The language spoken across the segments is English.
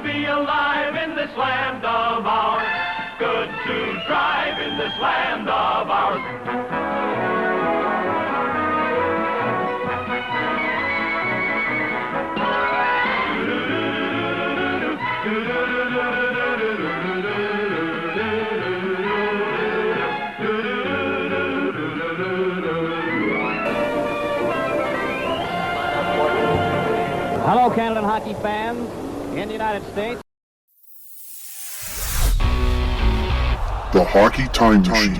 be alive in this land of ours. Good to drive in this land of ours. Hello, Canada hockey fans in the United States. The Hockey Time Machine.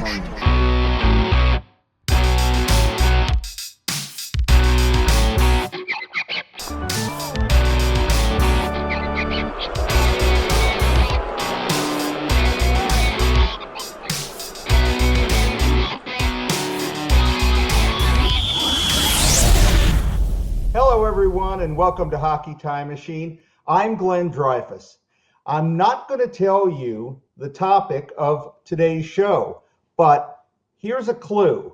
Hello, everyone, and welcome to Hockey Time Machine. I'm Glenn Dreyfus. I'm not going to tell you the topic of today's show, but here's a clue.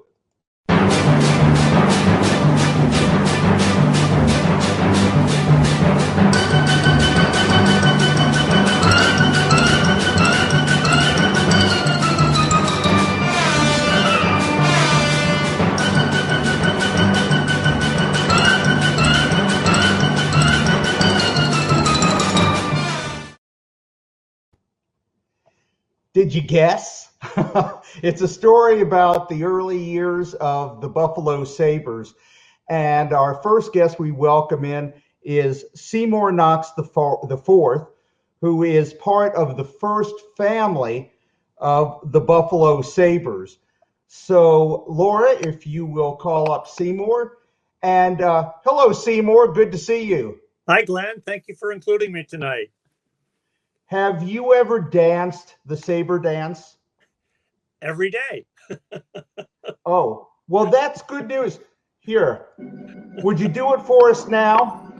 Did you guess? It's a story about the early years of the Buffalo Sabres. And our first guest we welcome in is Seymour Knox the fourth, who is part of the first family of the Buffalo Sabres. So, Laura, if you will call up Seymour. And hello, Seymour. Good to see you. Hi, Glenn. Thank you for including me tonight. Have you ever danced the Sabre dance? Every day. Oh, well, that's good news. Here, would you do it for us now?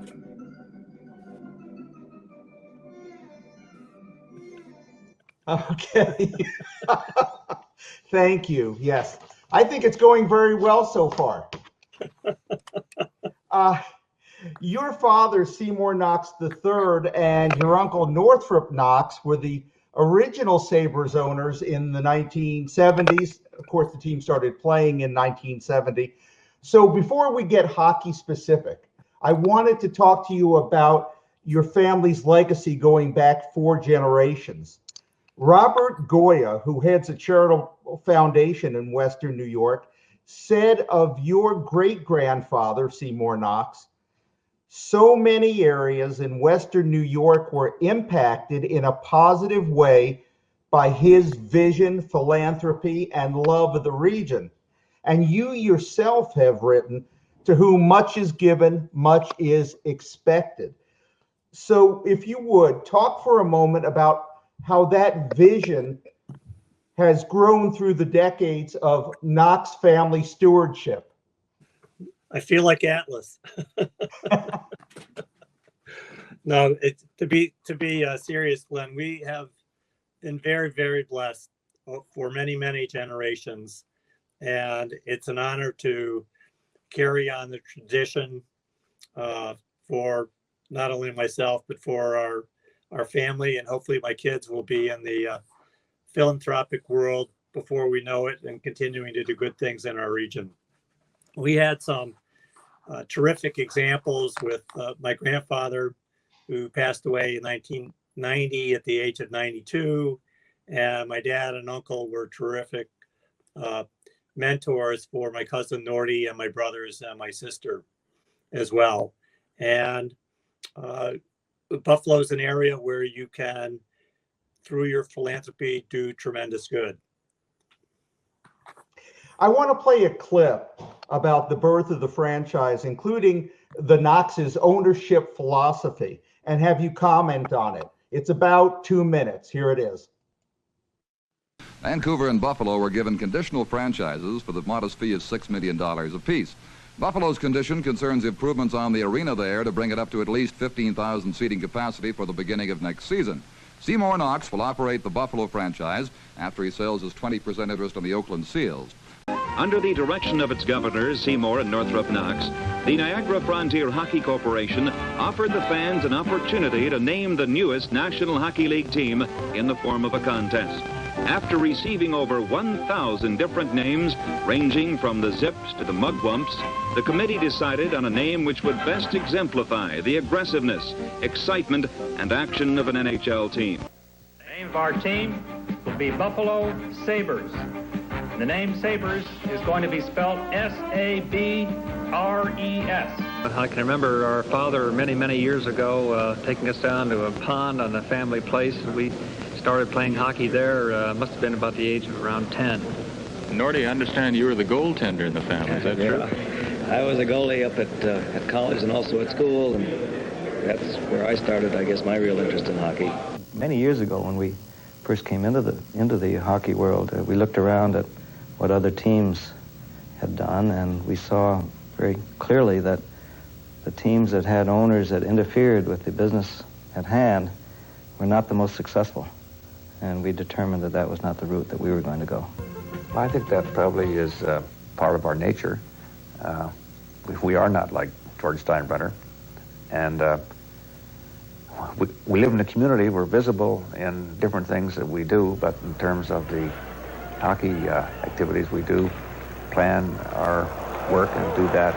Okay. Thank you. Yes. I think it's going very well so far. Your father, Seymour Knox III, and your uncle Northrop Knox were the original Sabres owners in the 1970s. Of course, the team started playing in 1970. So before we get hockey specific, I wanted to talk to you about your family's legacy going back 4 generations. Robert Goya, who heads a charitable foundation in Western New York, said of your great-grandfather, Seymour Knox, so many areas in Western New York were impacted in a positive way by his vision, philanthropy, and love of the region. And you yourself have written, to whom much is given, much is expected. So if you would, talk for a moment about how that vision has grown through the decades of Knox family stewardship. I feel like Atlas. No, to be serious, Glenn. We have been very, very blessed for many, many generations, and it's an honor to carry on the tradition for not only myself but for our family, and hopefully my kids will be in the philanthropic world before we know it, and continuing to do good things in our region. We had some terrific examples with my grandfather, who passed away in 1990 at the age of 92. And my dad and uncle were terrific mentors for my cousin Nordy and my brothers and my sister as well. And Buffalo is an area where you can, through your philanthropy, do tremendous good. I want to play a clip about the birth of the franchise, including the Knox's ownership philosophy, and have you comment on it. It's about 2 minutes. Here it is. Vancouver and Buffalo were given conditional franchises for the modest fee of $6 million apiece. Buffalo's condition concerns improvements on the arena there to bring it up to at least 15,000 seating capacity for the beginning of next season. Seymour Knox will operate the Buffalo franchise after he sells his 20% interest in the Oakland Seals. Under the direction of its governors, Seymour and Northrop Knox, the Niagara Frontier Hockey Corporation offered the fans an opportunity to name the newest National Hockey League team in the form of a contest. After receiving over 1,000 different names, ranging from the Zips to the Mugwumps, the committee decided on a name which would best exemplify the aggressiveness, excitement, and action of an NHL team. The name of our team will be Buffalo Sabres. The name Sabres is going to be spelled S-A-B-R-E-S. I can remember our father many years ago taking us down to a pond on the family place. We started playing hockey there, must have been about the age of around 10. Nordy, I understand you were the goaltender in the family, is that true? I was a goalie up at college and also at school, and that's where I started, I guess, my real interest in hockey. Many years ago when we first came into the hockey world, we looked around at what other teams had done, and we saw very clearly that the teams that had owners that interfered with the business at hand were not the most successful. And we determined that that was not the route that we were going to go. I think that probably is part of our nature. We are not like George Steinbrenner. And we live in a community. We're visible in different things that we do, but in terms of the hockey activities, we do plan our work and do that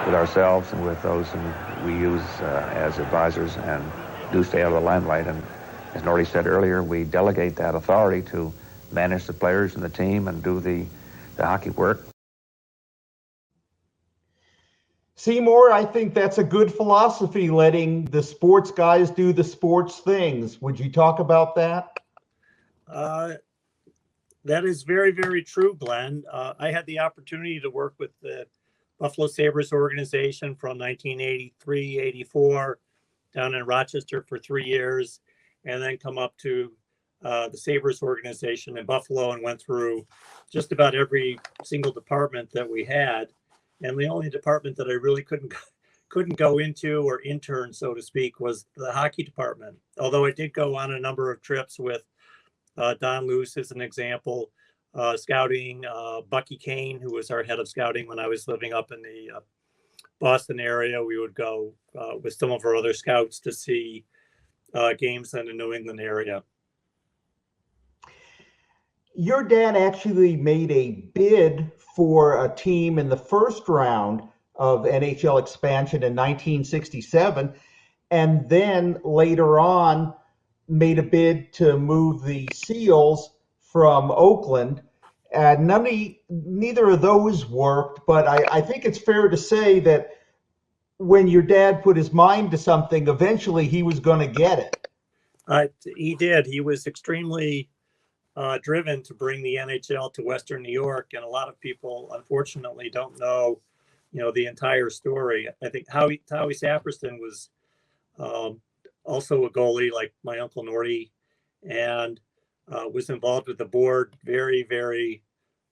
with ourselves and with those who we use as advisors, and do stay out of the limelight. And as Nordy said earlier, we delegate that authority to manage the players and the team and do the hockey work. Seymour, I think that's a good philosophy, letting the sports guys do the sports things. Would you talk about that? That is very true, Glenn. I had the opportunity to work with the Buffalo Sabres organization from 1983-84 down in Rochester for 3 years, and then come up to the Sabres organization in Buffalo and went through just about every single department that we had. And the only department that I really couldn't go into or intern, so to speak, was the hockey department. Although I did go on a number of trips with Don Luce as an example, scouting, Bucky Kane, who was our head of scouting when I was living up in the Boston area. We would go with some of our other scouts to see games in the New England area. Your dad actually made a bid for a team in the first round of NHL expansion in 1967, and then later on made a bid to move the Seals from Oakland. Neither of those worked, but I think it's fair to say that when your dad put his mind to something, eventually he was going to get it. He did. He was extremely driven to bring the NHL to Western New York, and a lot of people, unfortunately, don't know, the entire story. I think Howie Saperston was also a goalie, like my uncle Nordy, and was involved with the board very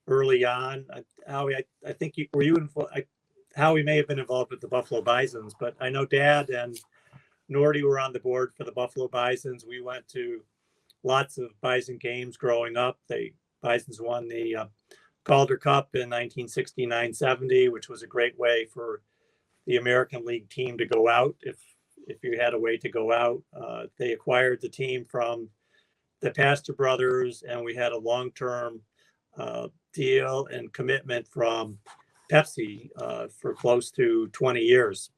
early on. Howie, I think Howie may have been involved with the Buffalo Bisons, but I know Dad and Nordy were on the board for the Buffalo Bisons. We went to lots of Bison games growing up. Bisons won the Calder Cup in 1969-70, which was a great way for the American League team to go out if you had a way to go out. They acquired the team from the Pastor brothers, and we had a long-term deal and commitment from Pepsi for close to 20 years.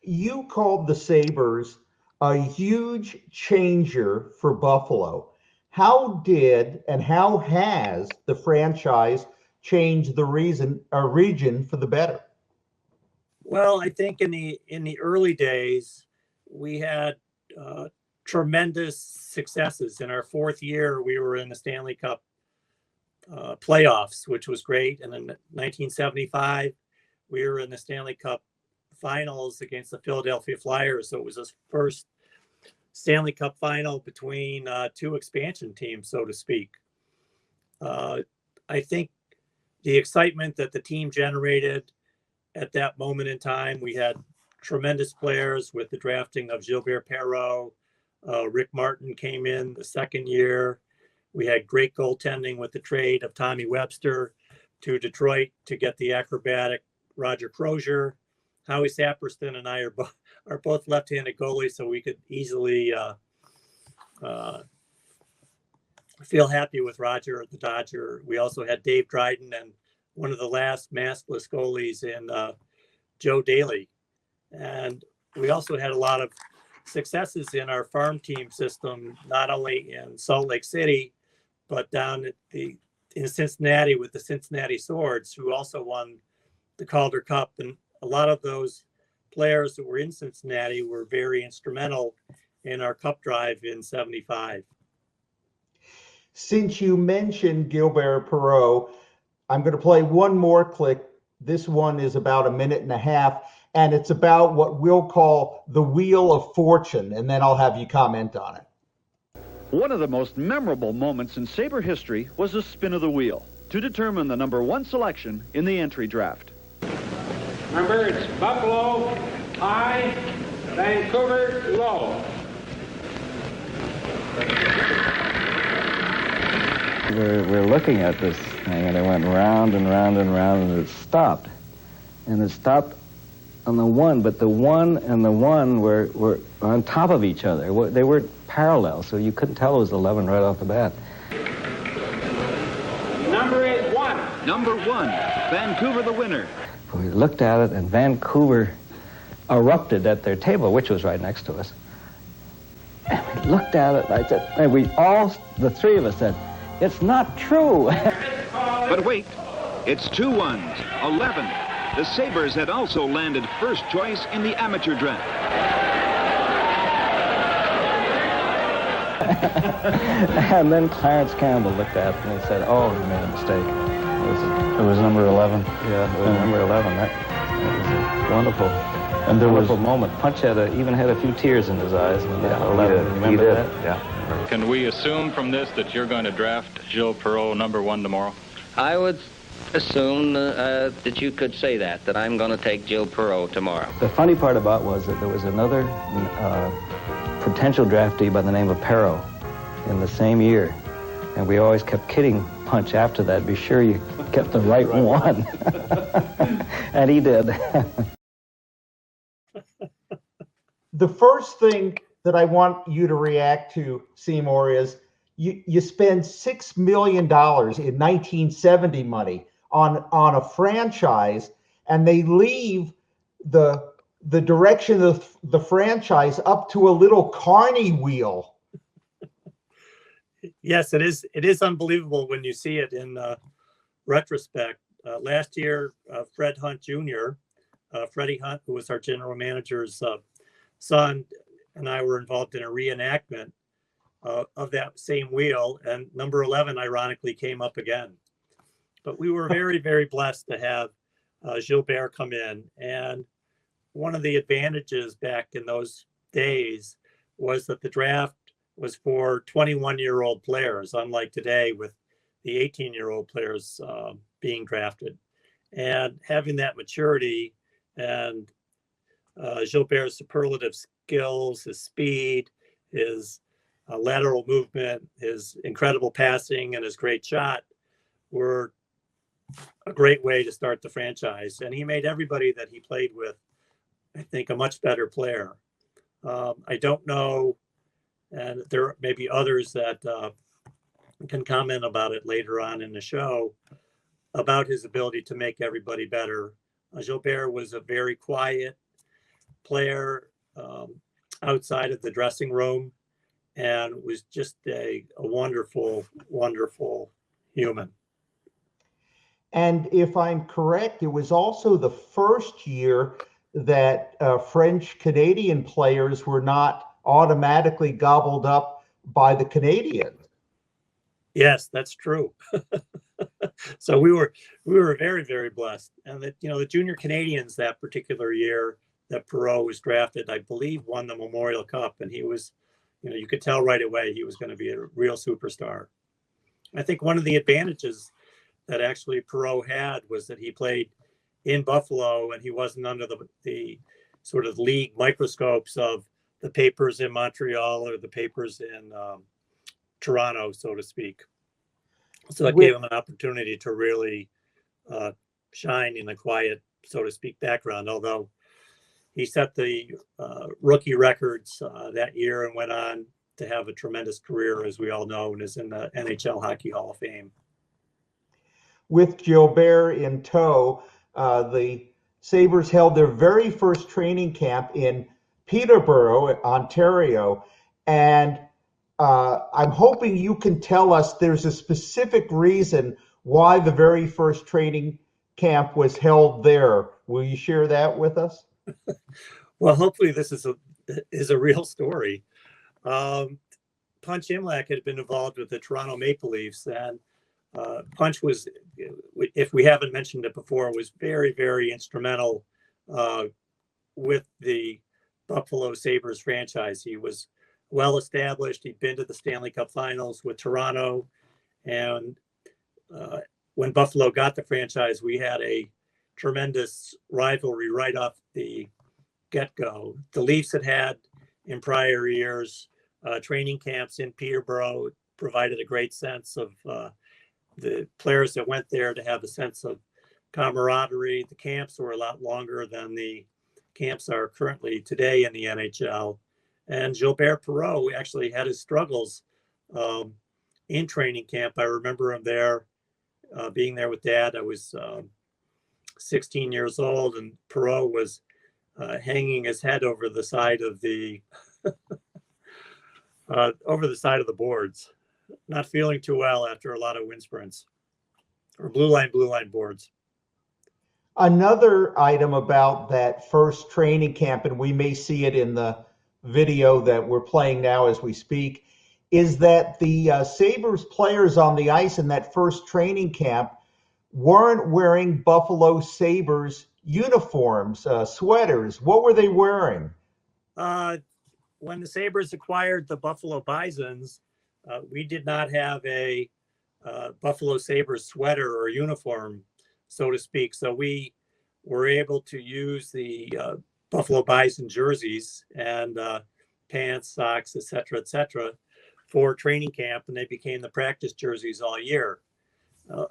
You called the Sabres a huge changer for Buffalo. How did and how has the franchise changed the region for the better? Well, I think in the early days, we had tremendous successes. In our fourth year, we were in the Stanley Cup playoffs, which was great. And in 1975, we were in the Stanley Cup finals against the Philadelphia Flyers. So it was the first Stanley Cup final between two expansion teams, so to speak. I think the excitement that the team generated at that moment in time, we had tremendous players with the drafting of Gilbert Perreault. Rick Martin came in the second year. We had great goaltending with the trade of Tommy Webster to Detroit to get the acrobatic Roger Crozier. Howie Saperston and I are both left-handed goalies, so we could easily feel happy with Roger the Dodger. We also had Dave Dryden and one of the last maskless goalies in Joe Daly. And we also had a lot of successes in our farm team system, not only in Salt Lake City, but down at in Cincinnati with the Cincinnati Swords, who also won the Calder Cup. And a lot of those players that were in Cincinnati were very instrumental in our cup drive in '75. Since you mentioned Gilbert Perreault, I'm going to play one more clip. This one is about a minute and a half, and it's about what we'll call the Wheel of Fortune, and then I'll have you comment on it. One of the most memorable moments in Sabre history was the spin of the wheel to determine the #1 selection in the entry draft. Remember, it's Buffalo high, Vancouver low. We're looking at this thing, and it went round and round and round, and it stopped. And it stopped on the one, but the one and the one were on top of each other. They weren't parallel, so you couldn't tell it was 11 right off the bat. Number is 1. Number 1, Vancouver the winner. We looked at it, and Vancouver erupted at their table, which was right next to us. And we looked at it, and I said, and the three of us said, "It's not true." But wait, it's 2 1s, 11. The Sabres had also landed first choice in the amateur draft. And then Clarence Campbell looked at it and said, "Oh, he made a mistake. It was number 11. Yeah, it was number 11. That was wonderful. And there was a moment. Punch even had a few tears in his eyes when that 11. Remember that? Yeah. Can we assume from this that you're going to draft Gilles Perreault #1 tomorrow? I would assume that you could say that I'm going to take Gilles Perreault tomorrow. The funny part about it was that there was another potential draftee by the name of Perreault in the same year. And we always kept kidding Punch after that, be sure you kept the right one. And he did. The first thing that I want you to react to, Seymour, is you spend $6 million in 1970 money on a franchise, and they leave the direction of the franchise up to a little carny wheel. Yes, it is unbelievable when you see it in retrospect. Last year, Fred Hunt Jr., Freddie Hunt, who was our general manager's son, and I were involved in a reenactment of that same wheel, and number 11 ironically came up again. But we were very, very blessed to have Gilbert come in. And one of the advantages back in those days was that the draft was for 21-year-old players, unlike today with the 18-year-old players being drafted. And having that maturity and Gilbert's superlative skills, his speed, his lateral movement, his incredible passing, and his great shot were a great way to start the franchise. And he made everybody that he played with, I think, a much better player. I don't know, and there may be others that can comment about it later on in the show, about his ability to make everybody better. Gilbert was a very quiet player outside of the dressing room, and was just a wonderful, wonderful human. And if I'm correct, it was also the first year that French-Canadian players were not automatically gobbled up by the Canadians. Yes, that's true. So we were very, very blessed. And that, the junior Canadians that particular year that Perreault was drafted, I believe, won the Memorial Cup, and he was, you could tell right away he was going to be a real superstar. I think one of the advantages that actually Perreault had was that he played in Buffalo, and he wasn't under the sort of league microscopes of the papers in Montreal or the papers in Toronto, so to speak. So it gave him an opportunity to really shine in the quiet, so to speak, background, although he set the rookie records that year and went on to have a tremendous career, as we all know, and is in the NHL Hockey Hall of Fame. With Gilbert in tow, the Sabres held their very first training camp in Peterborough, Ontario, and I'm hoping you can tell us there's a specific reason why the very first training camp was held there. Will you share that with us? Well, hopefully this is a real story. Punch Imlach had been involved with the Toronto Maple Leafs, and Punch was, if we haven't mentioned it before, was very, very instrumental with the Buffalo Sabres franchise. He was well established. He'd been to the Stanley Cup Finals with Toronto, and when Buffalo got the franchise, we had a tremendous rivalry right off the get-go. The Leafs had in prior years training camps in Peterborough, provided a great sense of the players that went there to have a sense of camaraderie. The camps were a lot longer than the camps are currently today in the NHL. And Gilbert Perreault actually had his struggles in training camp. I remember him there, being there with Dad. I was 16 years old, and Perreault was hanging his head over the side of the boards, not feeling too well after a lot of wind sprints or blue line boards. Another item about that first training camp, and we may see it in the video that we're playing now as we speak, is that the Sabres players on the ice in that first training camp weren't wearing Buffalo Sabres uniforms, sweaters. What were they wearing? When the Sabres acquired the Buffalo Bisons, we did not have a Buffalo Sabres sweater or uniform, so to speak. So we were able to use the Buffalo Bison jerseys and pants, socks, et cetera, for training camp, and they became the practice jerseys all year.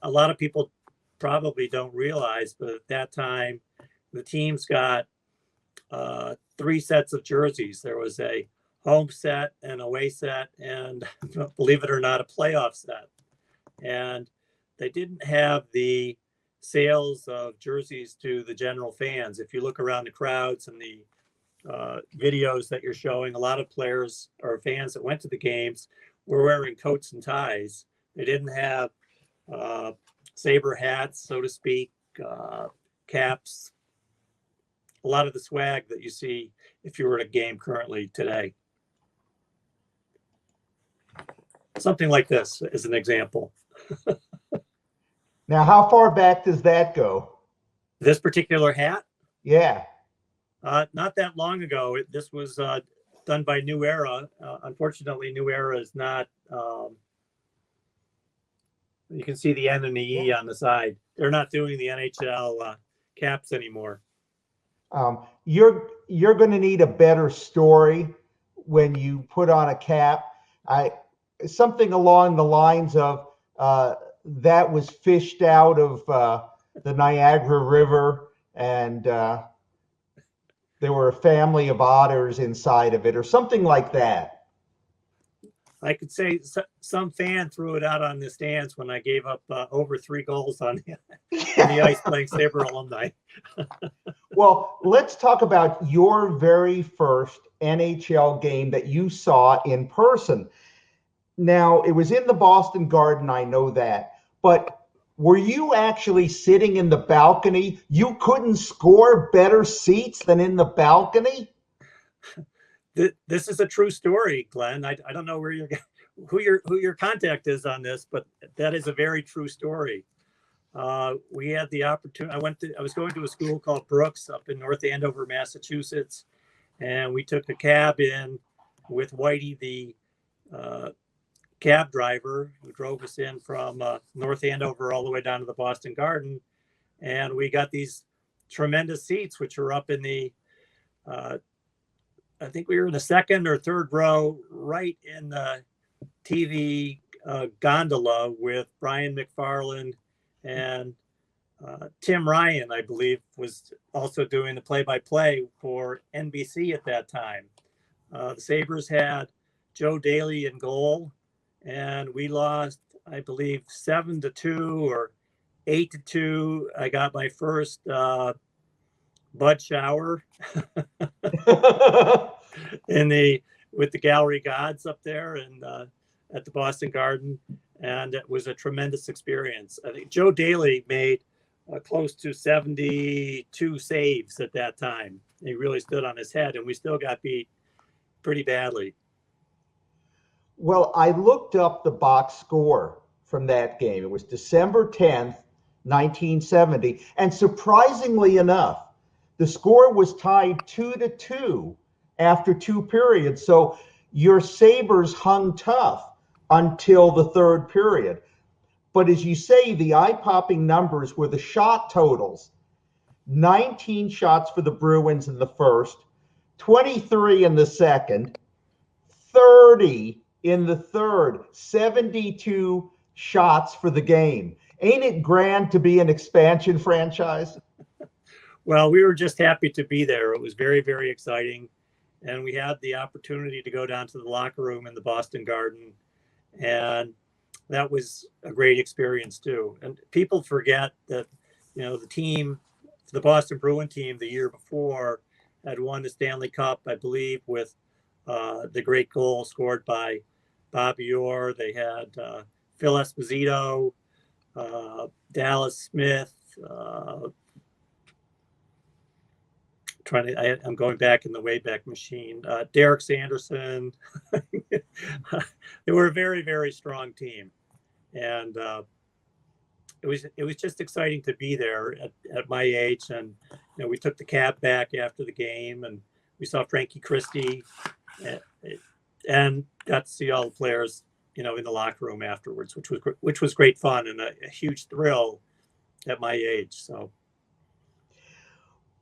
A lot of people probably don't realize, but at that time, the teams got 3 sets of jerseys. There was a home set, an away set, and believe it or not, a playoff set. And they didn't have the sales of jerseys to the general fans. If you look around the crowds and the videos that you're showing, a lot of players or fans that went to the games were wearing coats and ties. They didn't have Sabre hats, so to speak, caps, a lot of the swag that you see if you were at a game currently today. Something like this is an example. Now, how far back does that go? This particular hat? Yeah. Not that long ago. This was done by New Era. Unfortunately, New Era is not. You can see the N and the E on the side. They're not doing the NHL caps anymore. You're going to need a better story when you put on a cap. Something along the lines of that was fished out of the Niagara River, and there were a family of otters inside of it, or something like that. I could say some fan threw it out on the stands when I gave up over 3 goals on the ice playing Sabre alumni. Well, let's talk about your very first NHL game that you saw in person. Now, it was in the Boston Garden, I know that, but were you actually sitting in the balcony? You couldn't score better seats than in the balcony? This is a true story, Glenn. I don't know who your contact is on this, but that is a very true story. We had the opportunity. I was going to a school called Brooks up in North Andover, Massachusetts, and we took a cab in with Whitey, the cab driver, who drove us in from North Andover all the way down to the Boston Garden, and we got these tremendous seats, which were up in the I think we were in the second or third row, right in the TV gondola with Brian McFarland and Tim Ryan, I believe, was also doing the play-by-play for NBC at that time. The Sabres had Joe Daly in goal, and we lost, I believe, 7-2 or 8-2. I got my first Bud shower with the gallery gods up there and at the Boston Garden, and it was a tremendous experience. I think Joe Daly made close to 72 saves at that time. He really stood on his head, and we still got beat pretty badly. Well, I looked up the box score from that game. It was December 10th, 1970. And surprisingly enough, the score was tied 2-2 after 2 periods. So your Sabres hung tough until the 3rd period. But as you say, the eye-popping numbers were the shot totals. 19 shots for the Bruins in the first, 23 in the second, 30 in the third, 72 shots for the game. Ain't it grand to be an expansion franchise? Well, we were just happy to be there. It was very, very exciting. And we had the opportunity to go down to the locker room in the Boston Garden. And that was a great experience too. And people forget that, the team, the Boston Bruin team the year before had won the Stanley Cup, I believe, with the great goal scored by Bobby Orr. They had Phil Esposito, Dallas Smith. I'm going back in the Wayback Machine. Derek Sanderson. They were a very, very strong team, and it was just exciting to be there at my age. And we took the cab back after the game, and we saw Frankie Christie, and got to see all the players, in the locker room afterwards, which was great fun and a huge thrill at my age. So.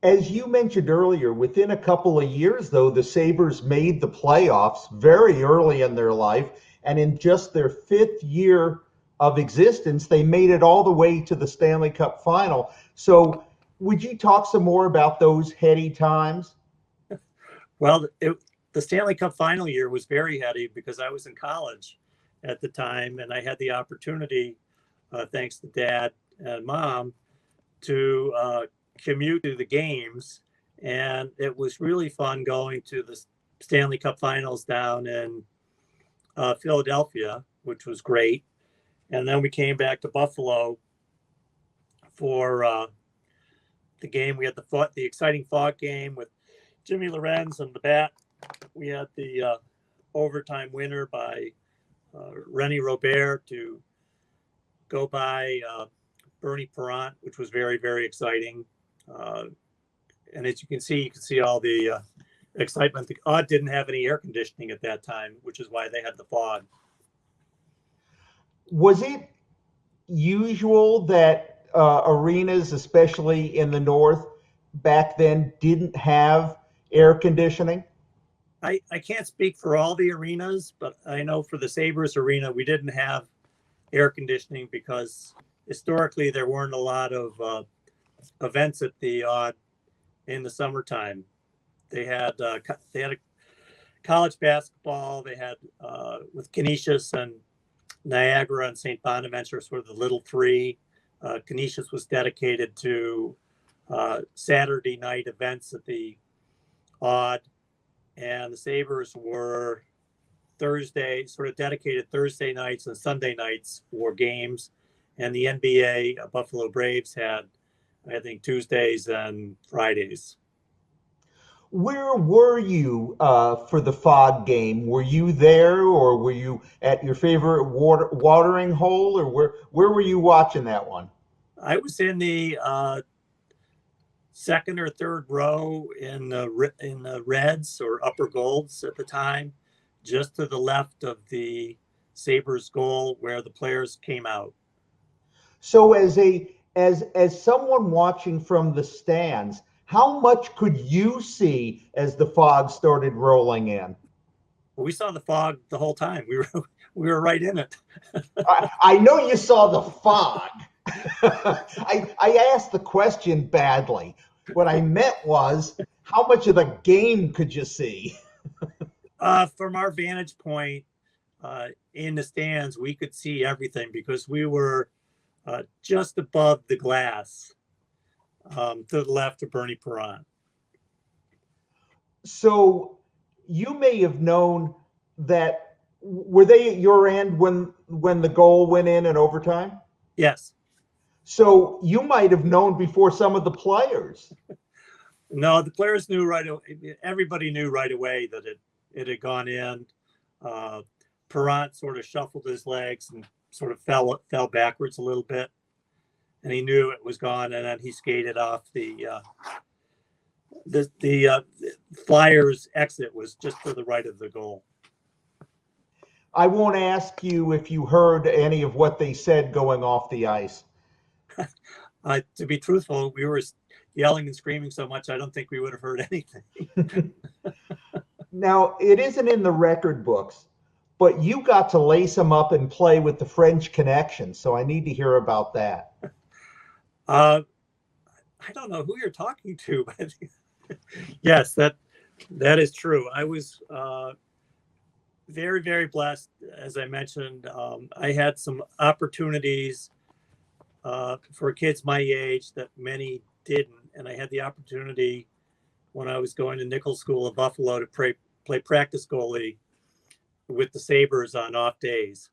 As you mentioned earlier, within a couple of years, though, the Sabres made the playoffs very early in their life. And in just their 5th year of existence, they made it all the way to the Stanley Cup final. So would you talk some more about those heady times? Well, the Stanley Cup final year was very heady because I was in college at the time, and I had the opportunity, thanks to Dad and Mom, to commute to the games, and it was really fun going to the Stanley Cup finals down in Philadelphia, which was great. And then we came back to Buffalo for the game. We had the exciting Fog game with Jimmy Lorenz and the bat. We had the overtime winner by Rennie Robert to go by Bernie Perrant, which was very, very exciting. And as you can see all the excitement. The Odd didn't have any air conditioning at that time, which is why they had the fog. Was it usual that arenas, especially in the North, back then didn't have air conditioning? I can't speak for all the arenas, but I know for the Sabres arena, we didn't have air conditioning because historically there weren't a lot of events at the Odd in the summertime. They had a college basketball. They had with Canisius and Niagara and St. Bonaventure, sort of the little three. Canisius was dedicated to Saturday night events at the Odd, and the Sabres were Thursday, sort of dedicated Thursday nights and Sunday nights for games. And the NBA Buffalo Braves had, I think, Tuesdays and Fridays. Where were you for the Fog game? Were you there, or were you at your favorite watering hole, or where were you watching that one? I was in the second or third row in the Reds or Upper Golds at the time, just to the left of the Sabres goal where the players came out. So as someone watching from the stands, how much could you see as the fog started rolling in? We saw the fog the whole time. We were right in it. I know you saw the fog. I asked the question badly. What I meant was, how much of the game could you see? From our vantage point in the stands, we could see everything because we were just above the glass to the left of Bernie Perron. So you may have known that. Were they at your end when the goal went in overtime? Yes. So you might have known before some of the players. No, the players knew right away. Everybody knew right away that it had gone in. Perron sort of shuffled his legs and sort of fell backwards a little bit, and he knew it was gone. And then he skated off the Flyers' exit was just to the right of the goal. I won't ask you if you heard any of what they said going off the ice. To be truthful, we were yelling and screaming so much, I don't think we would have heard anything. Now, it isn't in the record books, but you got to lace them up and play with the French Connection, so I need to hear about that. I don't know who you're talking to, but yes, that is true. I was very, very blessed. As I mentioned, I had some opportunities for kids my age that many didn't. And I had the opportunity when I was going to Nichols School of Buffalo to play practice goalie with the Sabres on off days,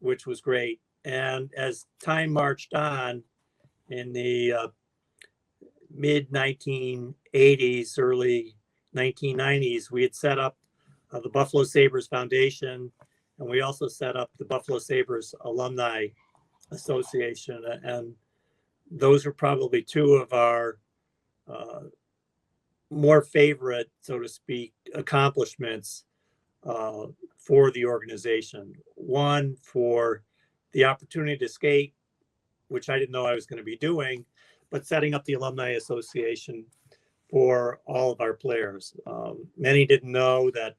which was great. And as time marched on in the mid 1980s, early 1990s, we had set up the Buffalo Sabres Foundation, and we also set up the Buffalo Sabres Alumni Association. And those are probably two of our more favorite, so to speak, accomplishments for the organization. One, for the opportunity to skate, which I didn't know I was going to be doing, but setting up the Alumni Association for all of our players. Many didn't know that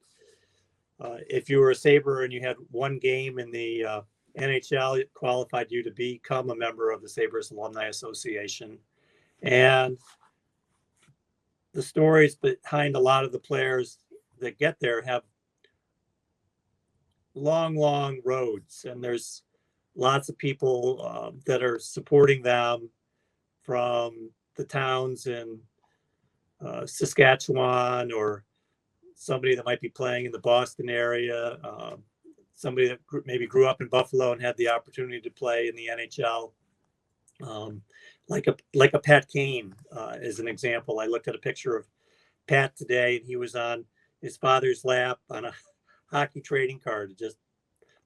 if you were a Sabre and you had one game in the NHL, it qualified you to become a member of the Sabres Alumni Association. And the stories behind a lot of the players that get there have long, long roads. And there's lots of people that are supporting them from the towns in Saskatchewan, or somebody that might be playing in the Boston area, somebody that maybe grew up in Buffalo and had the opportunity to play in the NHL. Like a Pat Kane as an example. I looked at a picture of Pat today, and he was on his father's lap on a hockey trading card. It just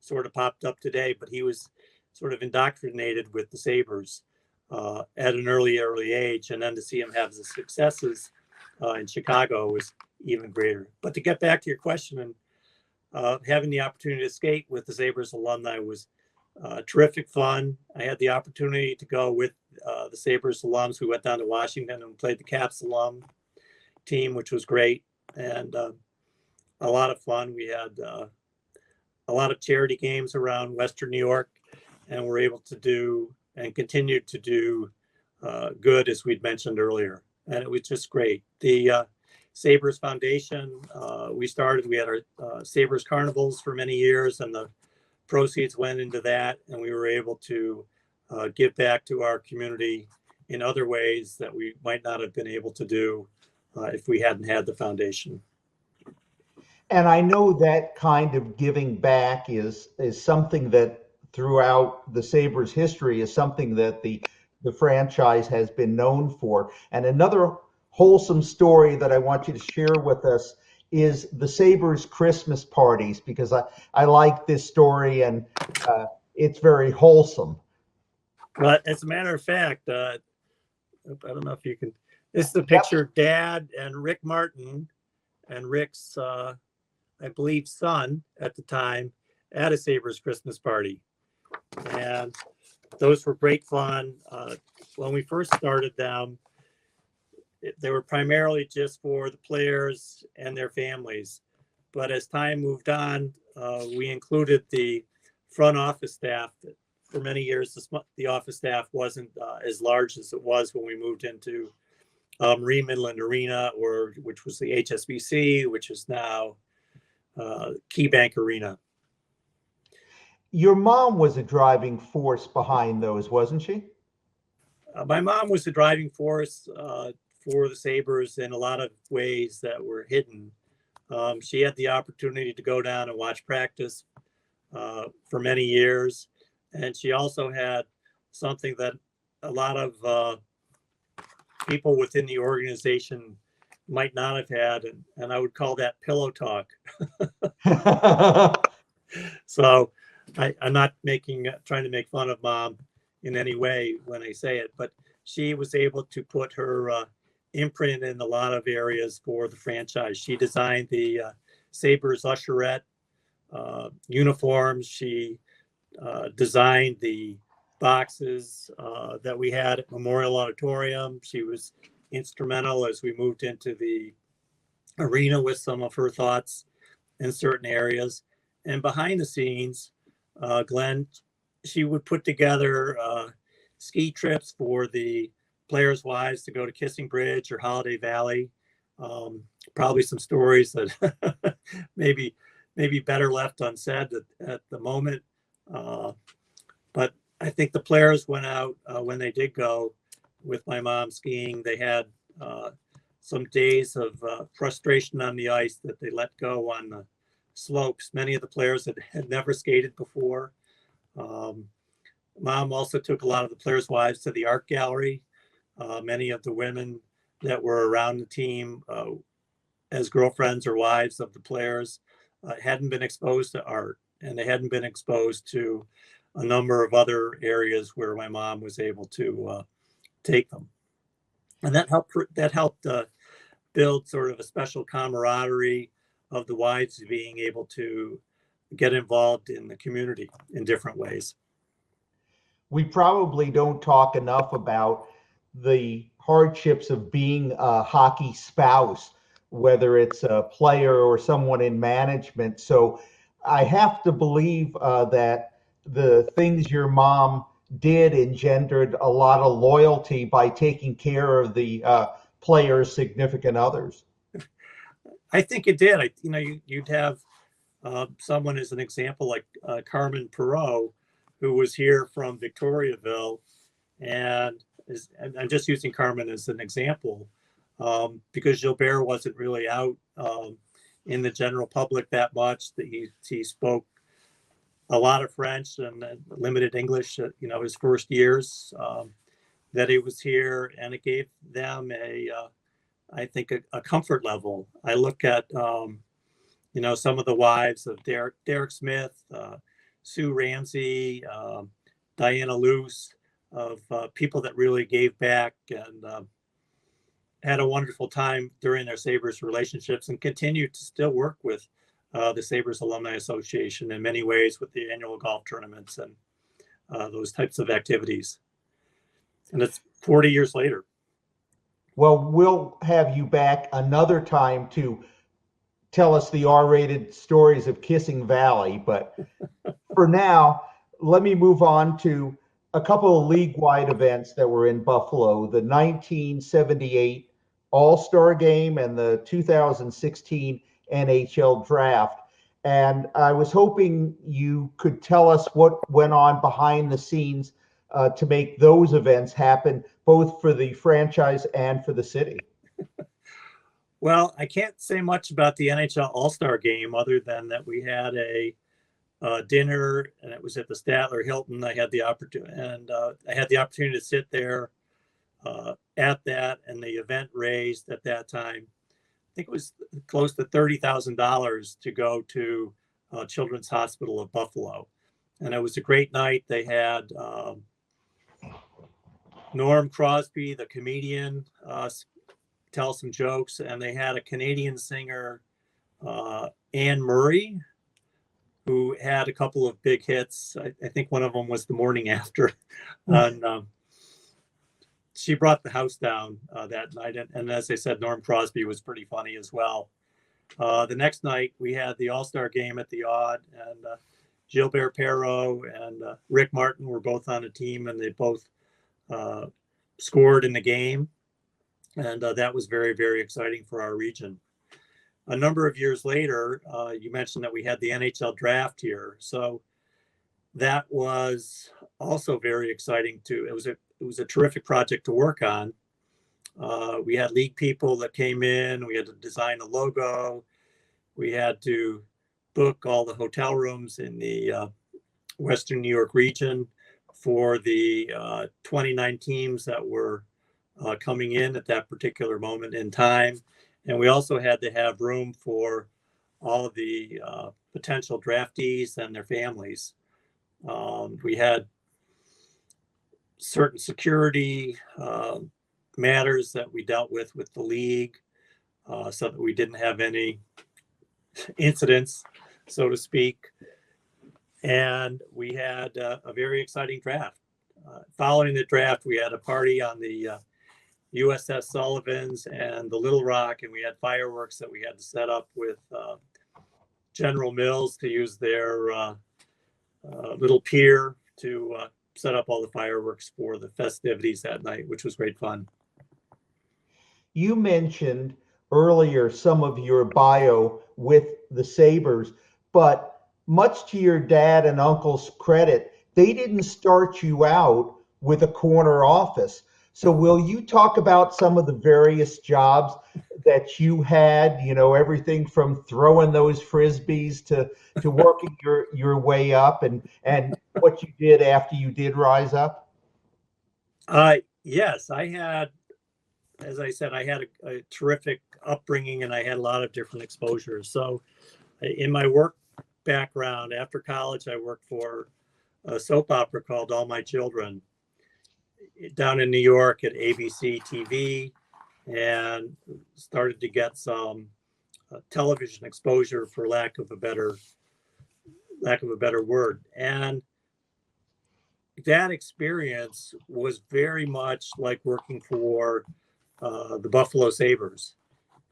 sort of popped up today, but he was sort of indoctrinated with the Sabres at an early age, and then to see him have the successes in Chicago was even greater. But to get back to your question, and having the opportunity to skate with the Sabres alumni was terrific fun. I had the opportunity to go with the Sabres alums. We went down to Washington and played the Caps alum team, which was great, and a lot of fun. We had a lot of charity games around Western New York, and we're able to do and continue to do good, as we'd mentioned earlier. And it was just great. The Sabres Foundation, we had our Sabres Carnivals for many years, and the proceeds went into that, and we were able to give back to our community in other ways that we might not have been able to do if we hadn't had the foundation. And I know that kind of giving back is something that throughout the Sabres history is something that the franchise has been known for. And another wholesome story that I want you to share with us is the Sabres Christmas parties, because I like this story, and it's very wholesome. But as a matter of fact, I don't know if you can, this is a picture of Dad and Rick Martin and Rick's, I believe, son at the time at a Sabres Christmas party. And those were great fun. When we first started them, they were primarily just for the players and their families. but as time moved on, we included the front office staff. For many years, the office staff wasn't as large as it was when we moved into Marine Midland Arena, which was the HSBC, which is now KeyBank Arena. Your mom was a driving force behind those, wasn't she? My mom was the driving force for the Sabres in a lot of ways that were hidden. She had the opportunity to go down and watch practice for many years. And she also had something that a lot of people within the organization might not have had. And I would call that pillow talk. So I'm not trying to make fun of Mom in any way when I say it, but she was able to put her imprint in a lot of areas for the franchise. She designed the Sabres usherette uniforms. She designed the boxes that we had at Memorial Auditorium. She was instrumental as we moved into the arena with some of her thoughts in certain areas. And behind the scenes, Glenn, she would put together ski trips for the players' wives to go to Kissing Bridge or Holiday Valley. Probably some stories that maybe better left unsaid at the moment. But I think the players went out when they did go with my mom skiing. They had some days of frustration on the ice that they let go on the slopes. Many of the players had never skated before. Mom also took a lot of the players' wives to the art gallery. Many of the women that were around the team as girlfriends or wives of the players hadn't been exposed to art, and they hadn't been exposed to a number of other areas where my mom was able to take them. And that helped build sort of a special camaraderie of the wives being able to get involved in the community in different ways. We probably don't talk enough about the hardships of being a hockey spouse, whether it's a player or someone in management. So I have to believe that the things your mom did engendered a lot of loyalty by taking care of the players' significant others. I think it did. You'd have someone as an example like Carmen Perot, who was here from Victoriaville, and I'm just using Carmen as an example because Gilbert wasn't really out in the general public that much. That he spoke a lot of French and limited English. His first years that he was here, and it gave them I think a comfort level. I look at some of the wives of Derek Smith, Sue Ramsey, Diana Luce, of people that really gave back and had a wonderful time during their Sabres relationships, and continue to still work with the Sabres Alumni Association in many ways with the annual golf tournaments and those types of activities. And it's 40 years later. Well, we'll have you back another time to tell us the R-rated stories of Kissing Valley. But for now, let me move on to a couple of league-wide events that were in Buffalo, the 1978 All-Star Game and the 2016 NHL Draft. And I was hoping you could tell us what went on behind the scenes to make those events happen, both for the franchise and for the city. Well, I can't say much about the NHL All-Star Game other than that we had a dinner, and it was at the Statler Hilton. I had the opportunity to sit there at that, and the event raised at that time, I think it was close to $30,000 to go to Children's Hospital of Buffalo, and it was a great night. They had Norm Crosby, the comedian, tell some jokes, and they had a Canadian singer, Anne Murray, who had a couple of big hits. I think one of them was The Morning After. And she brought the house down that night. And as I said, Norm Crosby was pretty funny as well. The next night, we had the All-Star game at the Odd, and Gilbert Perreault and Rick Martin were both on the team, and they both scored in the game. And that was very, very exciting for our region. A number of years later, you mentioned that we had the NHL draft here. So that was also very exciting too. It was a terrific project to work on. We had league people that came in. We had to design a logo. We had to book all the hotel rooms in the Western New York region for the 29 teams that were coming in at that particular moment in time. And we also had to have room for all of the potential draftees and their families. We had certain security matters that we dealt with the league so that we didn't have any incidents, so to speak. And we had a very exciting draft. Following the draft, we had a party on the USS Sullivan's and the Little Rock, and we had fireworks that we had to set up with General Mills to use their little pier to set up all the fireworks for the festivities that night, which was great fun. You mentioned earlier some of your bio with the Sabres, but much to your dad and uncle's credit, they didn't start you out with a corner office. So will you talk about some of the various jobs that you had, everything from throwing those Frisbees to working your way up and what you did after you did rise up? Yes, I had, as I said, I had a terrific upbringing and I had a lot of different exposures. So in my work background, after college, I worked for a soap opera called All My Children down in New York at ABC TV, and started to get some television exposure, for lack of a better word. And that experience was very much like working for the Buffalo Sabres,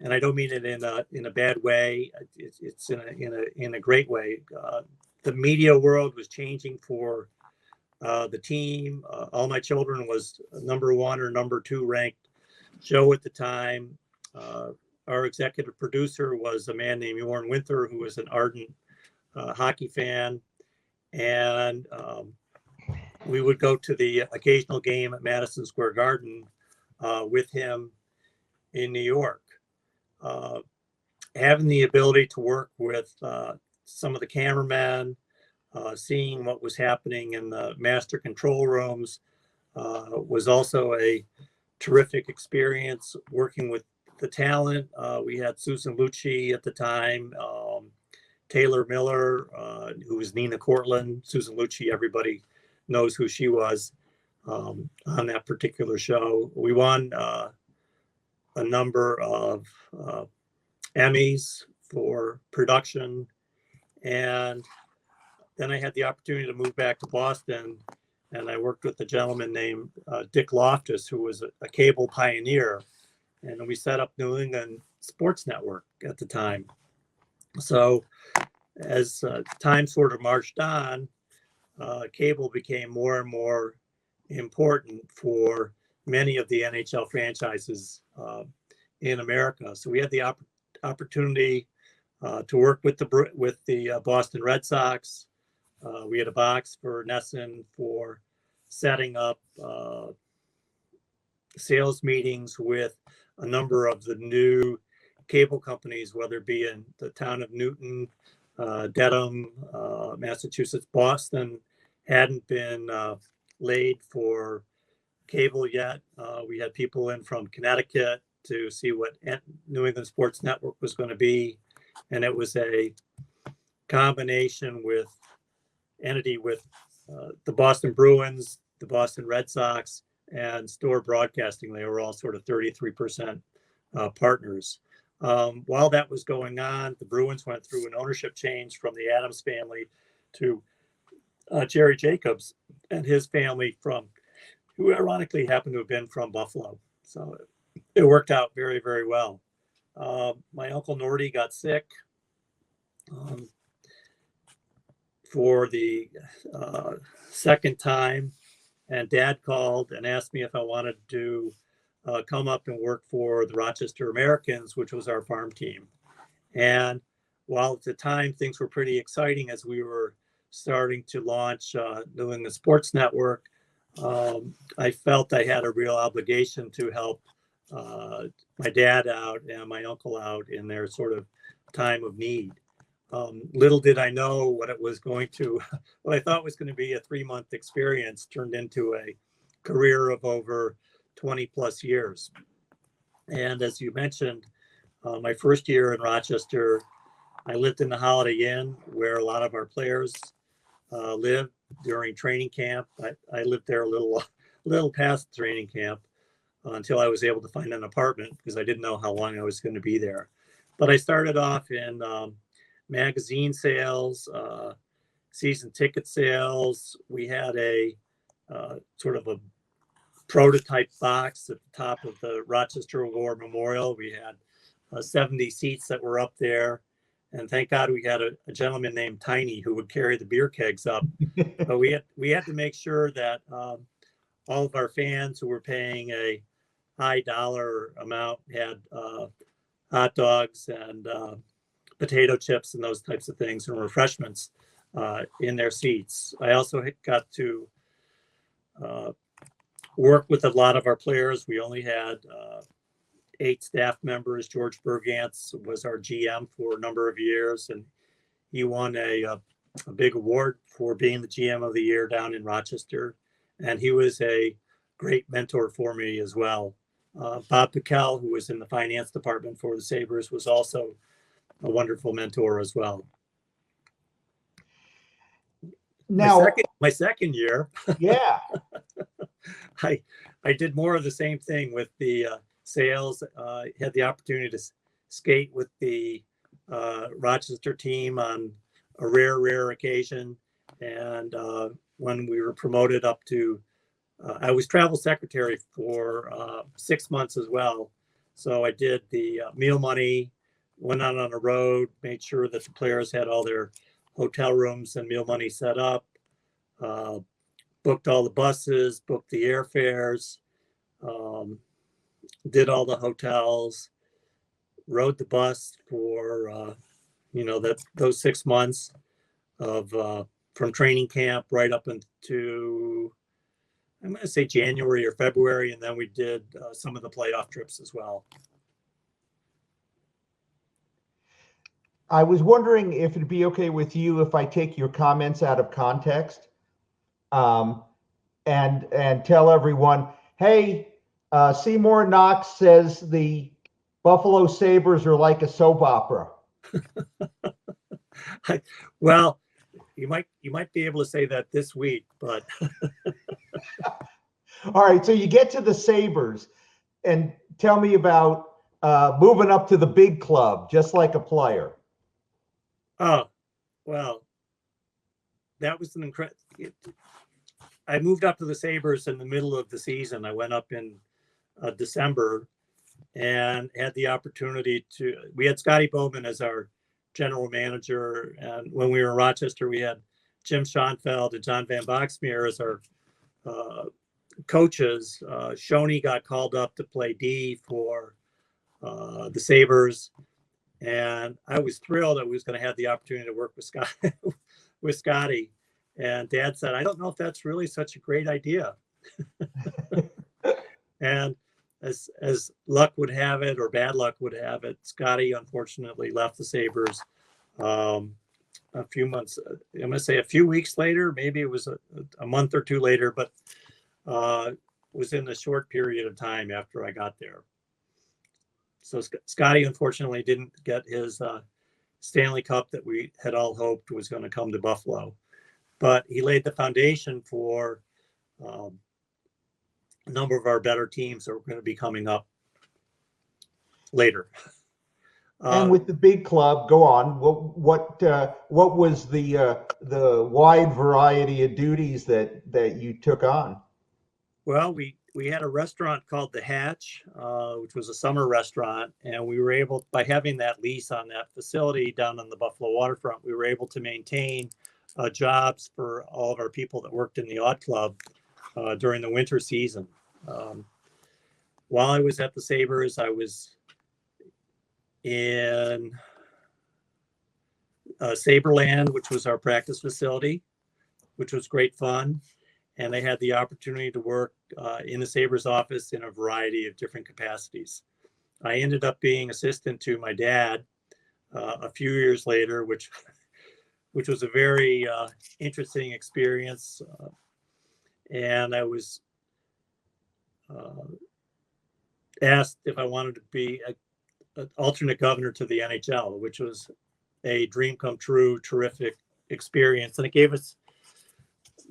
and I don't mean it in a bad way. It's in a great way. The media world was changing for the team. All My Children was number 1 or number 2 ranked show at the time. Our executive producer was a man named Jorn Winther, who was an ardent hockey fan, and we would go to the occasional game at Madison Square Garden with him in New York. Having the ability to work with some of the cameramen, seeing what was happening in the master control rooms was also a terrific experience. Working with the talent, we had Susan Lucci at the time, Taylor Miller, who was Nina Cortland. Susan Lucci, everybody knows who she was on that particular show. We won a number of Emmys for production, and then I had the opportunity to move back to Boston, and I worked with a gentleman named Dick Loftus, who was a cable pioneer, and we set up New England Sports Network at the time. So as time sort of marched on, cable became more and more important for many of the NHL franchises in America. So we had the opportunity to work with the Boston Red Sox. We had a box for NESN for setting up sales meetings with a number of the new cable companies, whether it be in the town of Newton, Dedham, Massachusetts. Boston hadn't been laid for cable yet. We had people in from Connecticut to see what New England Sports Network was going to be, and it was a combination entity with the Boston Bruins, the Boston Red Sox, and Store Broadcasting. They were all sort of 33% partners. While that was going on, the Bruins went through an ownership change from the Adams family to Jerry Jacobs and his family, who ironically happened to have been from Buffalo. So it worked out very, very well. my Uncle Nordy got sick for the second time, and Dad called and asked me if I wanted to come up and work for the Rochester Americans, which was our farm team. And while at the time things were pretty exciting as we were starting to launch doing the sports network, I felt I had a real obligation to help my dad out and my uncle out in their sort of time of need. Little did I know what it was going to, what I thought was going to be a 3-month experience turned into a career of over 20 plus years. And as you mentioned, my first year in Rochester, I lived in the Holiday Inn where a lot of our players lived during training camp. I lived there a little past training camp until I was able to find an apartment because I didn't know how long I was going to be there. But I started off in magazine sales, season ticket sales. We had a sort of a prototype box at the top of the Rochester War Memorial. We had 70 seats that were up there. And thank God we had a gentleman named Tiny who would carry the beer kegs up. But we had to make sure that all of our fans who were paying a high dollar amount had hot dogs and potato chips and those types of things and refreshments in their seats. I also got to work with a lot of our players. We only had 8 staff members. George Bergantz was our GM for a number of years, and he won a big award for being the GM of the year down in Rochester. And he was a great mentor for me as well. Bob Piquel, who was in the finance department for the Sabres, was also a wonderful mentor as well. Now, my second year, yeah, I did more of the same thing with the sales. Had the opportunity to skate with the Rochester team on a rare occasion. And when we were promoted up to, I was travel secretary for 6 months as well. So I did the meal money, went out on the road, made sure that the players had all their hotel rooms and meal money set up, booked all the buses, booked the airfares, did all the hotels, rode the bus for, those 6 months of from training camp right up into, I'm going to say January or February. And then we did some of the playoff trips as well. I was wondering if it'd be okay with you if I take your comments out of context, and tell everyone, hey, Seymour Knox says the Buffalo Sabres are like a soap opera. Well, you might be able to say that this week, but all right. So you get to the Sabres, and tell me about moving up to the big club, just like a player. Oh, well, that was an incredible. I moved up to the Sabres in the middle of the season. I went up in December and had the opportunity to, we had Scotty Bowman as our general manager. And when we were in Rochester, we had Jim Schoenfeld and John Van Boxmeer as our coaches. Shoney got called up to play D for the Sabres. And I was thrilled I was going to have the opportunity to work with Scotty. And Dad said, I don't know if that's really such a great idea. And as luck would have it, or bad luck would have it, Scotty unfortunately left the Sabres a few months, I'm going to say a few weeks later, maybe it was a month or two later, but was in a short period of time after I got there. So Scotty unfortunately didn't get his Stanley Cup that we had all hoped was going to come to Buffalo. But he laid the foundation for a number of our better teams that were going to be coming up later. And with the big club, go on. What was the wide variety of duties that you took on? Well, we we had a restaurant called The Hatch, which was a summer restaurant, and we were able, by having that lease on that facility down on the Buffalo waterfront, we were able to maintain jobs for all of our people that worked in the yacht club during the winter season. While I was at the Sabres, I was in Saberland, which was our practice facility, which was great fun. And I had the opportunity to work in the Sabres office in a variety of different capacities. I ended up being assistant to my dad a few years later, which was a very interesting experience. And I was asked if I wanted to be an alternate governor to the NHL, which was a dream come true, terrific experience. And it gave us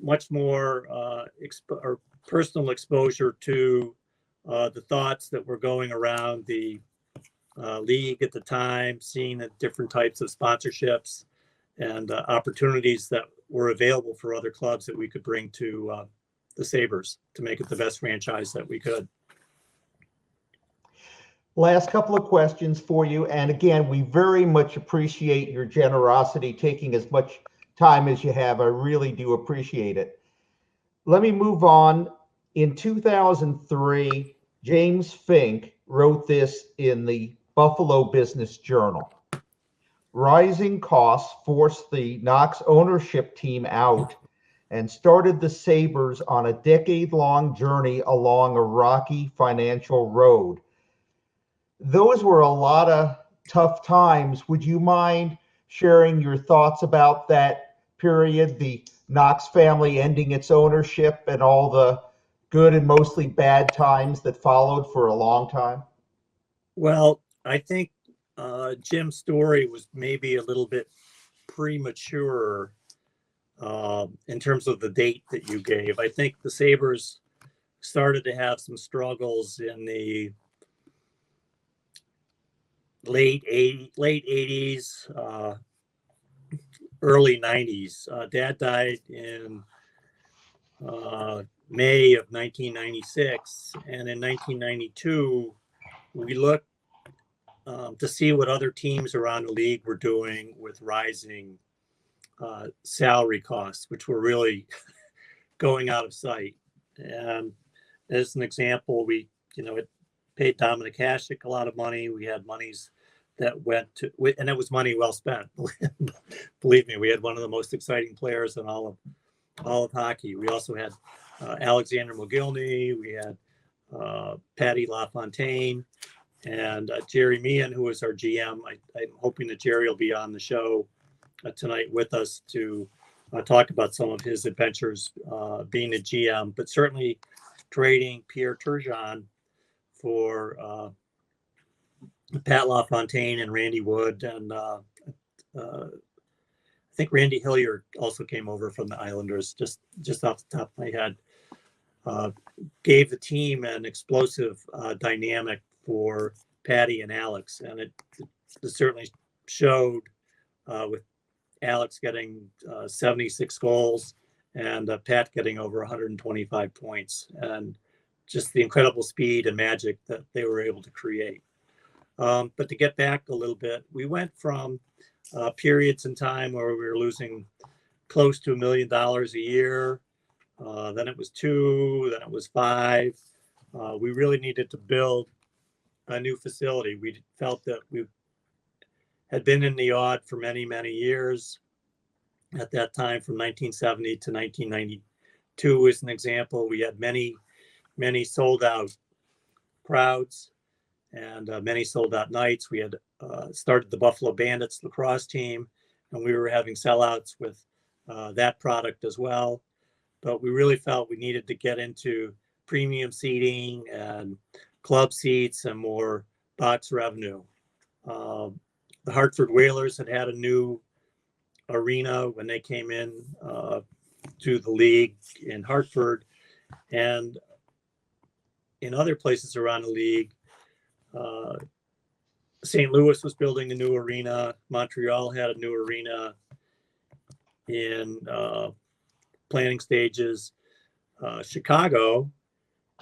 much more or personal exposure to the thoughts that were going around the league at the time, seeing the different types of sponsorships and opportunities that were available for other clubs that we could bring to the Sabres to make it the best franchise that we could. Last couple of questions for you. And again, we very much appreciate your generosity, taking as much time as you have. I really do appreciate it. Let me move on. In 2003, James Fink wrote this in the Buffalo Business Journal. Rising costs forced the Knox ownership team out and started the Sabres on a decade-long journey along a rocky financial road. Those were a lot of tough times. Would you mind sharing your thoughts about that period, the Knox family ending its ownership and all the good and mostly bad times that followed for a long time? Well, I think Jim's story was maybe a little bit premature in terms of the date that you gave. I think the Sabres started to have some struggles in the late 80s, early 90s. Dad died in May of 1996, and in 1992 we looked to see what other teams around the league were doing with rising salary costs, which were really going out of sight. And as an example, we, it paid Dominic Hasek a lot of money. We had monies that went to, and it was money well spent. Believe me, we had one of the most exciting players in all of hockey. We also had Alexander Mogilny. We had Patty LaFontaine and Jerry Meehan, who was our GM. I'm hoping that Jerry will be on the show tonight with us to talk about some of his adventures being a GM, but certainly trading Pierre Turgeon for Pat LaFontaine and Randy Wood. And I think Randy Hilliard also came over from the Islanders, just off the top of my head. Gave the team an explosive dynamic for Patty and Alex. And it certainly showed with Alex getting 76 goals and Pat getting over 125 points, and just the incredible speed and magic that they were able to create. But to get back a little bit, we went from periods in time where we were losing close to $1 million a year. Then it was 2, then it was 5. We really needed to build a new facility. We felt that we had been in the yard for many, many years. At that time, from 1970 to 1992 is an example. We had many, many sold out crowds and many sold out nights. We had started the Buffalo Bandits lacrosse team, and we were having sellouts with that product as well. But we really felt we needed to get into premium seating and club seats and more box revenue. The Hartford Whalers had a new arena when they came in to the league in Hartford, and in other places around the league. St. Louis was building a new arena. Montreal had a new arena in planning stages. Chicago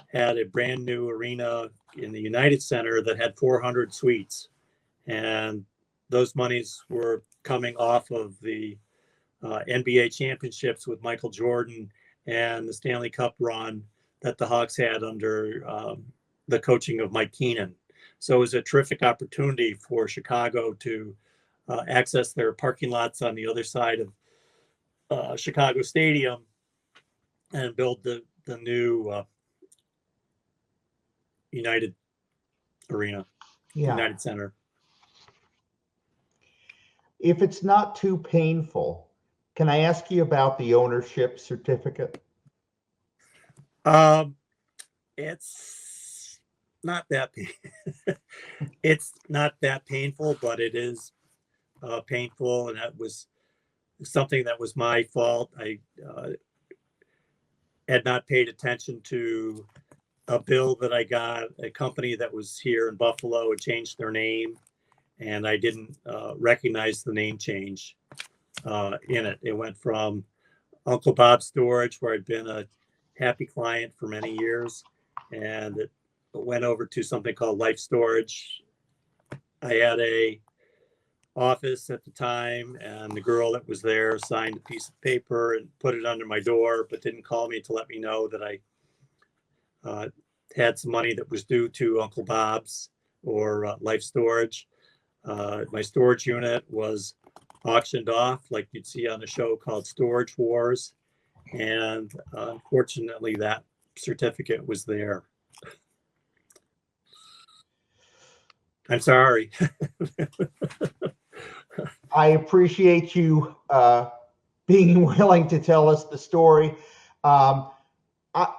had a brand new arena in the United Center that had 400 suites. And those monies were coming off of the NBA championships with Michael Jordan and the Stanley Cup run that the Hawks had under the coaching of Mike Keenan. So it was a terrific opportunity for Chicago to access their parking lots on the other side of Chicago Stadium and build the new United Arena, United Center. If it's not too painful, can I ask you about the ownership certificate? It's not that it's not that painful, but it is painful, and that was something that was my fault. I had not paid attention to a bill that I got. A company that was here in Buffalo had changed their name, and I didn't recognize the name change in it. It went from Uncle Bob's Storage, where I'd been a happy client for many years, and it went over to something called Life Storage. I had a office at the time, and the girl that was there signed a piece of paper and put it under my door, but didn't call me to let me know that I had some money that was due to Uncle Bob's or Life Storage. My storage unit was auctioned off, like you'd see on a show called Storage Wars, and unfortunately that certificate was there. I'm sorry. I appreciate you being willing to tell us the story.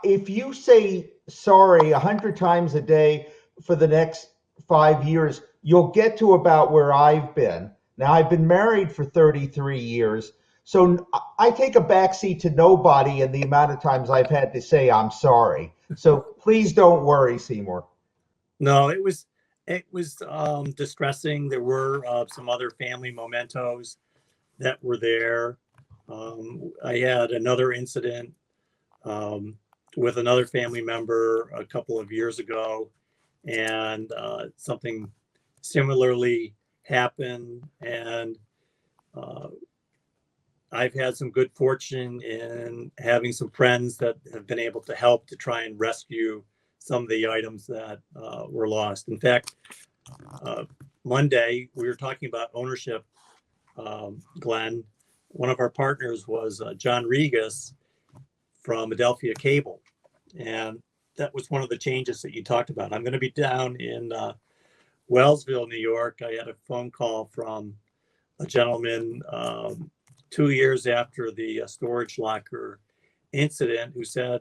If you say sorry 100 times a day for the next 5 years, you'll get to about where I've been. Now, I've been married for 33 years, so I take a backseat to nobody in the amount of times I've had to say I'm sorry. So please don't worry, Seymour. No, it was distressing. There were some other family mementos that were there. I had another incident with another family member a couple of years ago, and something similarly happened. And I've had some good fortune in having some friends that have been able to help to try and rescue some of the items that were lost. In fact, Monday we were talking about ownership, Glenn. One of our partners was John Regas from Adelphia Cable, and that was one of the changes that you talked about. I'm going to be down in Wellsville, New York. I had a phone call from a gentleman 2 years after the storage locker incident who said,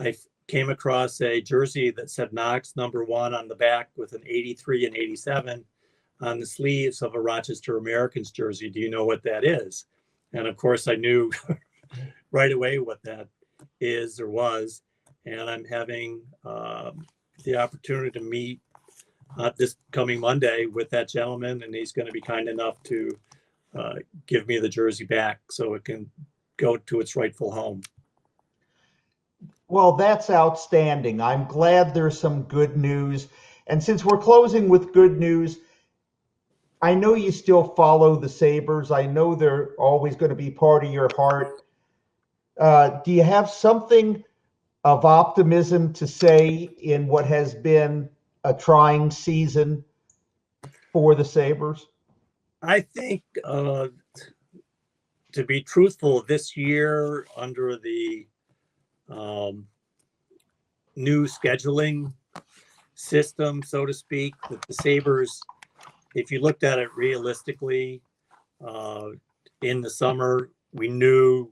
I came across a jersey that said Knox #1 on the back with an 83 and 87 on the sleeves of a Rochester Americans jersey. Do you know what that is? And of course I knew right away what that is or was. And I'm having the opportunity to meet this coming Monday with that gentleman, and he's going to be kind enough to give me the jersey back so it can go to its rightful home. Well, that's outstanding. I'm glad there's some good news. And since we're closing with good news, I know you still follow the Sabres. I know they're always going to be part of your heart. Do you have something of optimism to say in what has been a trying season for the Sabres? I think, to be truthful, this year under the new scheduling system, so to speak, that the Sabres, if you looked at it realistically, in the summer, we knew,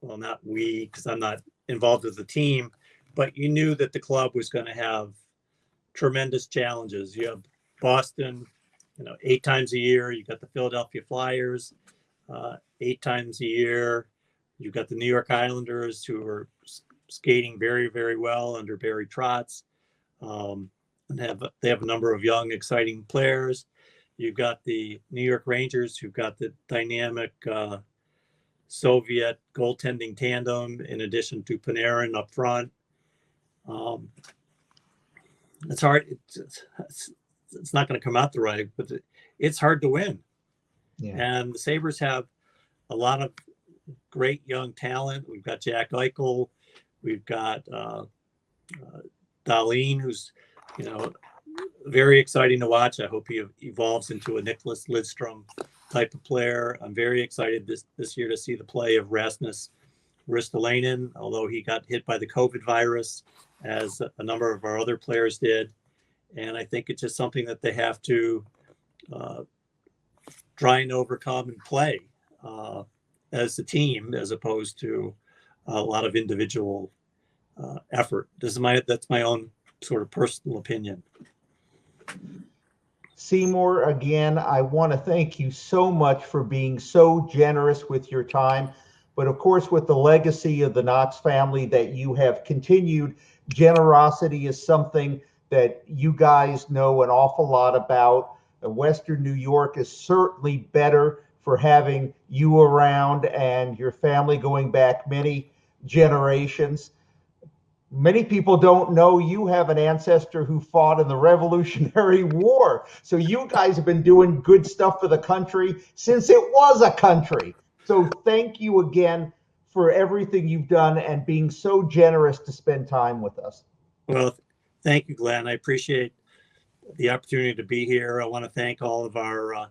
well, not we, because I'm not involved with the team, but you knew that the club was going to have tremendous challenges. You have Boston, 8 times a year. You got the Philadelphia Flyers, 8 times a year. You've got the New York Islanders, who are skating very, very well under Barry Trotz, and they have a number of young, exciting players. You've got the New York Rangers, who've got the dynamic Soviet goaltending tandem, in addition to Panarin up front. It's hard. It's not going to come out the right, but it's hard to win. Yeah. And the Sabres have a lot of great young talent. We've got Jack Eichel. We've got Dahlin, who's, very exciting to watch. I hope he evolves into a Nicholas Lidstrom type of player. I'm very excited this year to see the play of Rasmus Ristolainen, although he got hit by the COVID virus, as a number of our other players did. And I think it's just something that they have to try and overcome and play as a team, as opposed to a lot of individual effort. That's my own sort of personal opinion. Seymour, again, I want to thank you so much for being so generous with your time. But of course, with the legacy of the Knox family that you have continued, generosity is something that you guys know an awful lot about. Western New York is certainly better for having you around and your family going back many generations. Many people don't know you have an ancestor who fought in the Revolutionary War. So you guys have been doing good stuff for the country since it was a country. So thank you again for everything you've done and being so generous to spend time with us. Well, thank you, Glenn. I appreciate the opportunity to be here. I want to thank all of our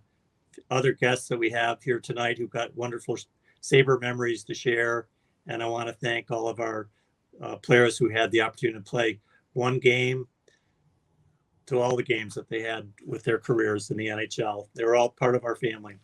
other guests that we have here tonight who've got wonderful Sabre memories to share. And I want to thank all of our players who had the opportunity to play one game to all the games that they had with their careers in the NHL. They're all part of our family.